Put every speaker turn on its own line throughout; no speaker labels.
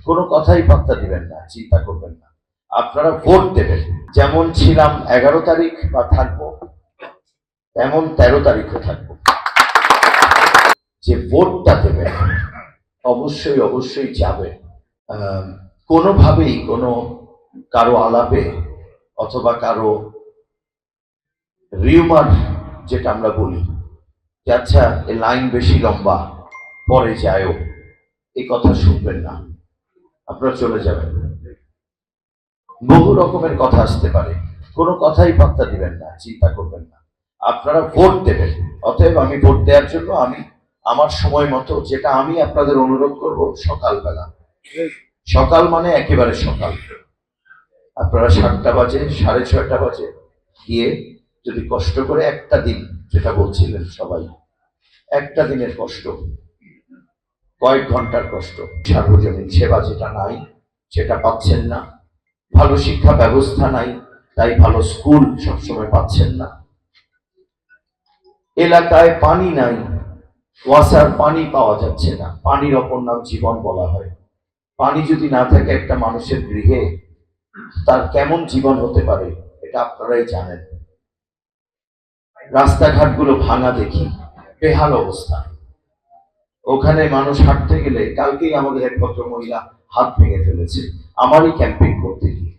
কোনো কথাই পাত্তা দিবেন না, চিন্তা করবেন না। আপনারা ভোট দেবেন। যেমন ছিলাম 11 তারিখ বা থাকবো, তেমন 13 তারিখও থাকবো। যে ভোটটা দেবেন অবশ্যই অবশ্যই যাবেন। কোনোভাবেই কোনো কারো আলাপে অথবা কারো রিউমার, যেটা আমরা বলি যে আচ্ছা এ লাইন বেশি লম্বা, পরে যায়ও, এই কথা শুনবেন না। আপনারা চলে যাবেন। বহু রকমের কথা আসতে পারে, কোনো কথাই পাত্তা দিবেন না, চিন্তা করবেন না। আপনারা ভোট দেবেন। অতএব আমি ভোট দেওয়ার জন্য আমি আমার সময় মতো, যেটা আমি আপনাদের অনুরোধ করব, সকালবেলা, সকাল মানে একেবারে সকাল, আপনারা 7টা বাজে 6:30 বাজে গিয়ে যদি কষ্ট করে একটা দিন, যেটা বলছিলেন সবাই, একটা দিনের কষ্ট, কয়েক ঘন্টার কষ্ট, সার্বজনীন সেবা যেটা নাই সেটা পাচ্ছেন না, ভালো শিক্ষা ব্যবস্থা নাই তাই ভালো স্কুল সবসময় পাচ্ছেন না, এলাকায় পানি নাই, ওয়াসার পানি পাওয়া যাচ্ছে না। পানির অপর নাম জীবন বলা হয়। পানি যদি না থাকে একটা মানুষের গৃহে, তার কেমন জীবন হতে পারে এটা আপনারাই জানেন। রাস্তাঘাটগুলো ভাঙা দেখি, বেহাল অবস্থা। ওখানে মানুষ হাঁটতে গেলে, কালকেই আমাদের এক ভদ্র মহিলা হাত ভেঙে ফেলেছে আমারই ক্যাম্পেইন করতে গিয়ে।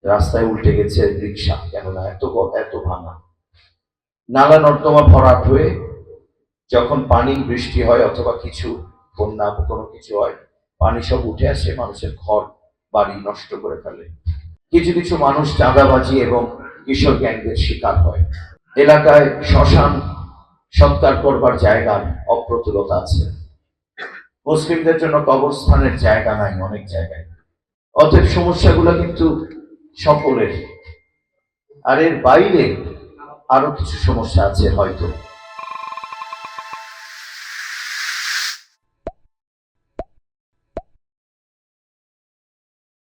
রাস্তায় উল্টে গেছে রিক্সা, কেননা এত ভাঙা। নালা নর্দমা ভরাট হয়ে যখন পানি বৃষ্টি হয় অথবা কিছু বন্যা কোনো কিছু হয়, পানি সব উঠে আসে, মানুষের ঘর বাড়ি নষ্ট করে ফেলে। কিছু কিছু মানুষ চাঁদাবাজি এবং কিশোর গ্যাংদের শিকার হয়। এলাকায় শ্মশান সৎকার করবার জায়গার অপ্রতুলতা আছে। মুসলিমদের জন্য কবরস্থানের জায়গা নাই অনেক জায়গায়। অতএব সমস্যাগুলো কিন্তু সকলের। আর এর বাইরে আরো কিছু সমস্যা আছে হয়তো।